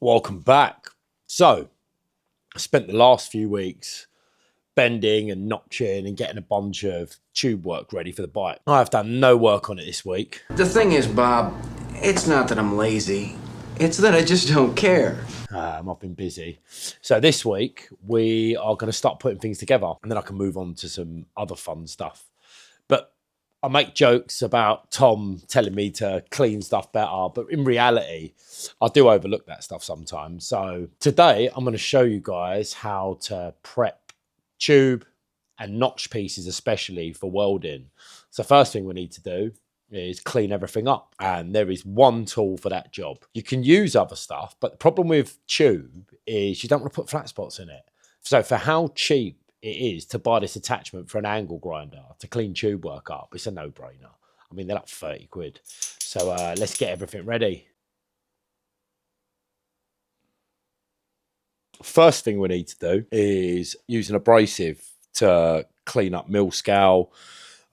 Welcome back. So, I spent the last few weeks bending and notching and getting a bunch of tube work ready for the bike. I've done no work on it this week. The thing is, Bob, it's not that I'm lazy. It's that I just don't care. I've been busy. So this week, we are going to start putting things together and then I can move on to some other fun stuff. But I make jokes about Tom telling me to clean stuff better, but in reality, I do overlook that stuff sometimes. So today, I'm going to show you guys how to prep tube and notch pieces, especially for welding. So first thing we need to do is clean everything up. And there is one tool for that job. You can use other stuff, but the problem with tube is you don't want to put flat spots in it. So for how cheap it is to buy this attachment for an angle grinder to clean tube work up, it's a no-brainer. I mean, they're like 30 quid. So let's get everything ready. First thing we need to do is use an abrasive to clean up mill scale,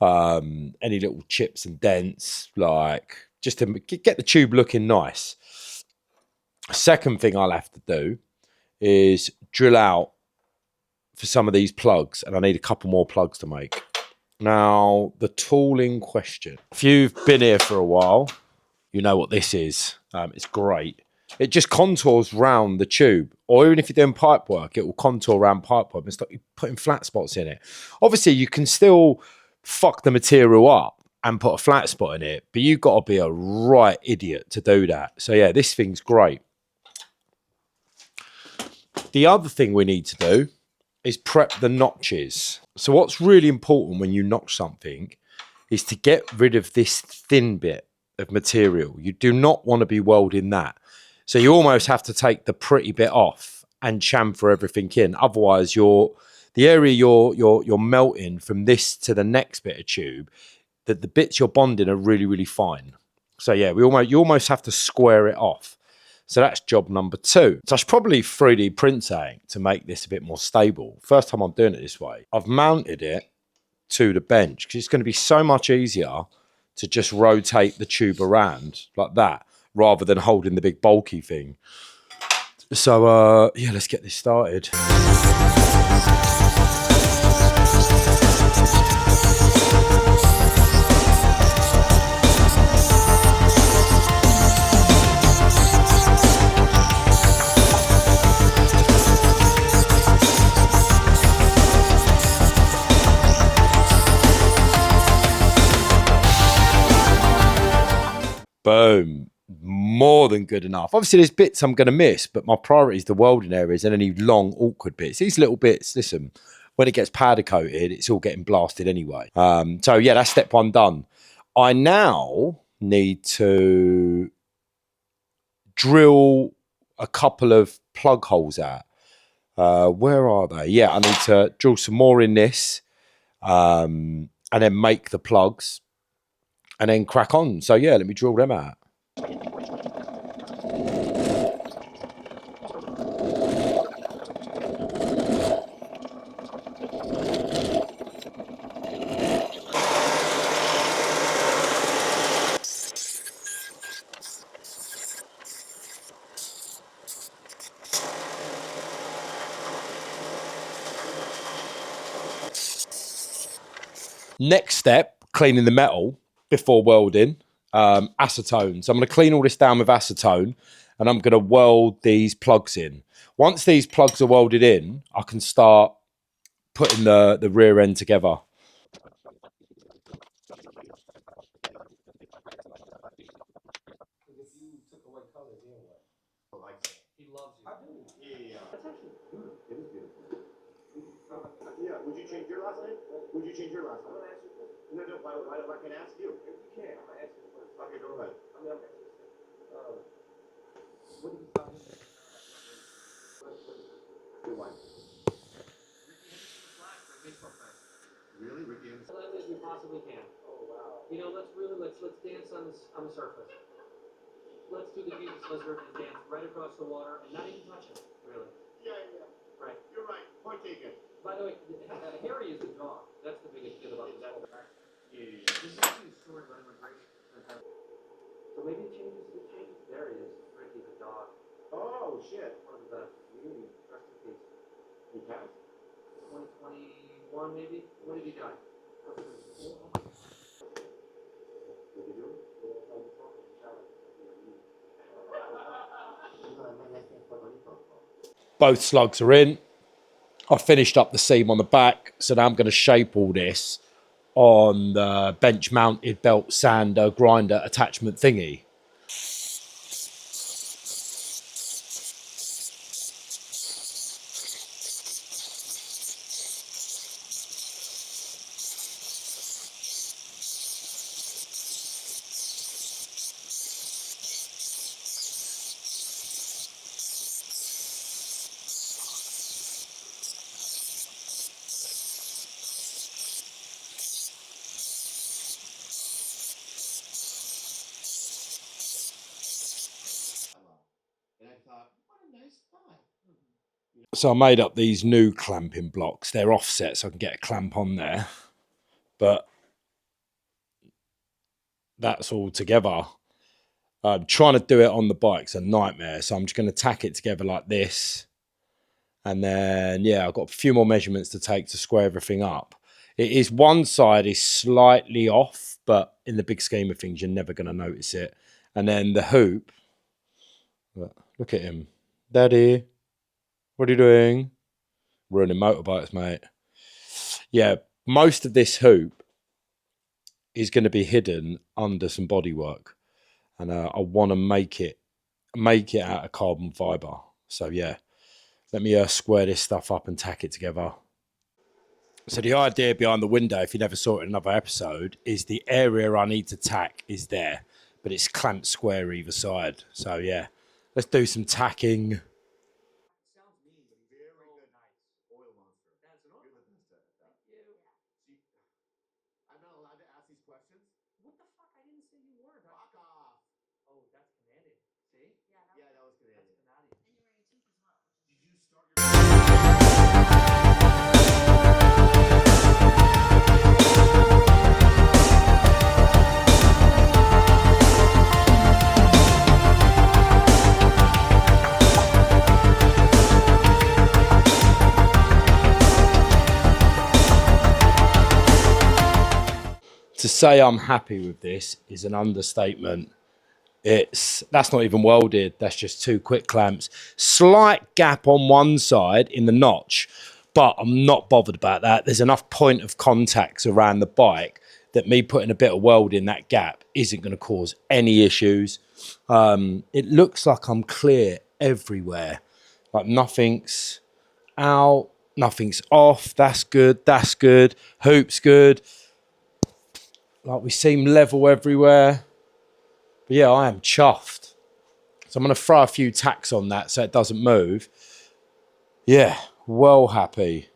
any little chips and dents, like just to get the tube looking nice. Second thing I'll have to do is drill out for some of these plugs, and I need a couple more plugs to make. Now, the tool in question, if you've been here for a while, you know what this is. It's great. It just contours round the tube, or even if you're doing pipe work, it will contour around pipe work and stop you putting flat spots in it. Obviously, you can still fuck the material up and put a flat spot in it, but you've got to be a right idiot to do that. So yeah, this thing's great. The other thing we need to do is prep the notches. So what's really important when you notch something is to get rid of this thin bit of material. You do not want to be welding that. So you almost have to take the pretty bit off and chamfer everything in. Otherwise, the area you're melting from this to the next bit of tube, that the bits you're bonding are really, really fine. So yeah, you almost have to square it off. So that's job number 2. So I should probably 3D print something to make this a bit more stable. First time I'm doing it this way. I've mounted it to the bench because it's going to be so much easier to just rotate the tube around like that rather than holding the big bulky thing. So yeah, let's get this started. Boom. More than good enough. Obviously, there's bits I'm going to miss, but my priority is the welding areas and any long, awkward bits. These little bits, listen, when it gets powder coated, it's all getting blasted anyway. So, yeah, that's step 1 done. I now need to drill a couple of plug holes out. Where are they? Yeah, I need to drill some more in this and then make the plugs and then crack on. So, yeah, let me drill them out. Next step, cleaning the metal before welding, acetone. So I'm going to clean all this down with acetone and I'm going to weld these plugs in. Once these plugs are welded in, I can start putting the rear end together. Yeah, would you change your last name? Would you change your last name? No, why can I ask you? You can. I'm asking first. Okay, go ahead. What did you tell me? Your wife. Really, Ricky? As as we possibly can. Oh wow. You know, let's dance on the surface. Let's do the Jesus Lizard and dance right across the water and not even touch it, really. Yeah. Right. You're right. Point taken. By the way, Harry is the dog. That's the biggest deal about this whole thing. Yeah. This is actually a story about immigration. So maybe it changes. There he is, Ricky the dog. Oh, shit. One of the best. Rest in peace. He passed? 2021, maybe? When did he die? Both slugs are in. I finished up the seam on the back, so now I'm going to shape all this on the bench mounted belt sander grinder attachment thingy. So I made up these new clamping blocks. They're offset, so I can get a clamp on there. But that's all together. Trying to do it on the bike's a nightmare. So I'm just going to tack it together like this. And then, yeah, I've got a few more measurements to take to square everything up. It is one side is slightly off, but in the big scheme of things, you're never going to notice it. And then the hoop, look at him. Daddy, what are you doing? Ruining motorbikes, mate. Yeah, most of this hoop is going to be hidden under some bodywork. And I want to make it out of carbon fibre. So, yeah, let me square this stuff up and tack it together. So the idea behind the window, if you never saw it in another episode, is the area I need to tack is there, but it's clamped square either side. So yeah, let's do some tacking. Sounds mean, but he's very good. Nice. Oil monster. That's an oil monster. Thank you. I'm not allowed to ask these questions? What the fuck? I didn't say you were. Fuck off. Oh, that's Canadian. See? Yeah, that was Canadian. That's Canadian. And you're wearing teeth as well. Did you start your... To say I'm happy with this is an understatement. That's not even welded. That's just two quick clamps. Slight gap on one side in the notch, but I'm not bothered about that. There's enough point of contacts around the bike that me putting a bit of weld in that gap isn't going to cause any issues. It looks like I'm clear everywhere. Like nothing's out, nothing's off. That's good. That's good. Hoop's good. Like we seem level everywhere. But yeah, I am chuffed. So I'm going to throw a few tacks on that so it doesn't move. Yeah, well happy.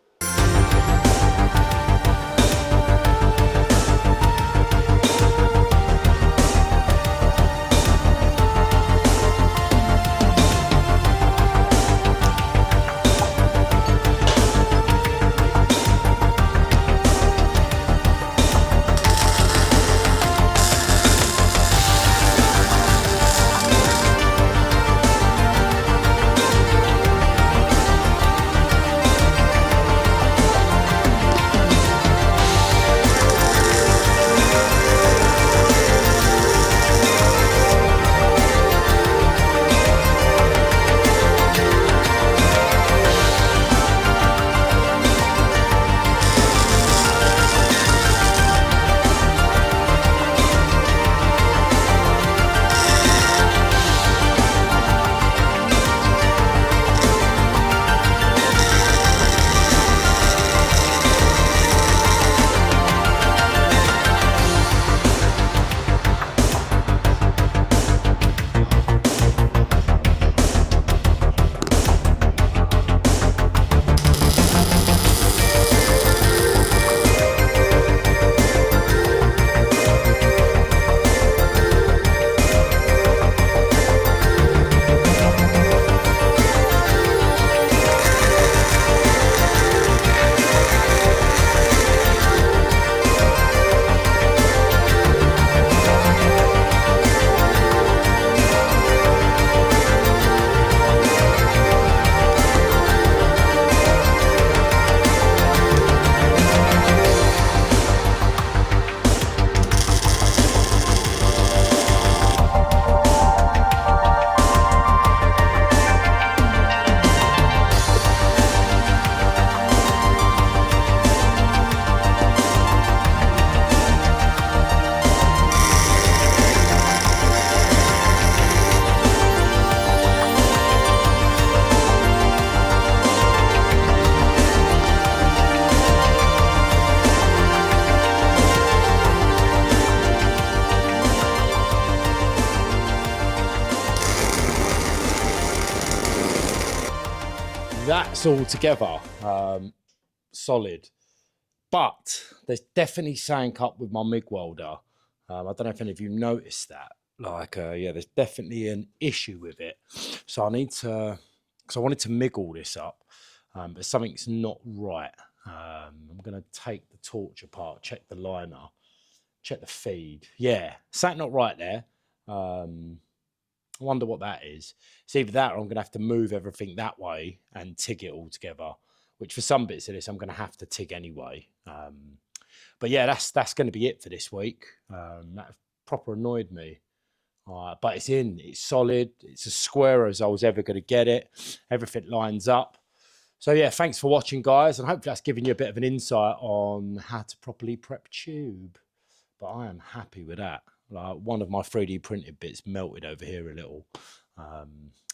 that's all together. Solid. But there's definitely something up with my MIG welder. I don't know if any of you noticed that. Like, yeah, there's definitely an issue with it. So I need to, because I wanted to MIG all this up, but something's not right. I'm going to take the torch apart, check the liner, check the feed. Yeah, something not right there. I wonder what that is. It's either that or I'm going to have to move everything that way and TIG it all together, which for some bits of this, I'm going to have to TIG anyway. But yeah, that's going to be it for this week. That proper annoyed me. But it's in, it's solid. It's as square as I was ever going to get it. Everything lines up. So yeah, thanks for watching, guys. And hopefully that's given you a bit of an insight on how to properly prep tube. But I am happy with that. Like, one of my 3D printed bits melted over here a little.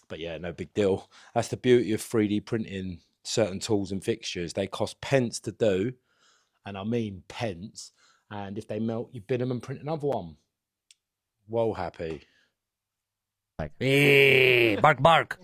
But yeah, no big deal. That's the beauty of 3D printing certain tools and fixtures. They cost pence to do. And I mean pence. And if they melt, you bin them and print another one. Well happy. Like, hey, bark, bark.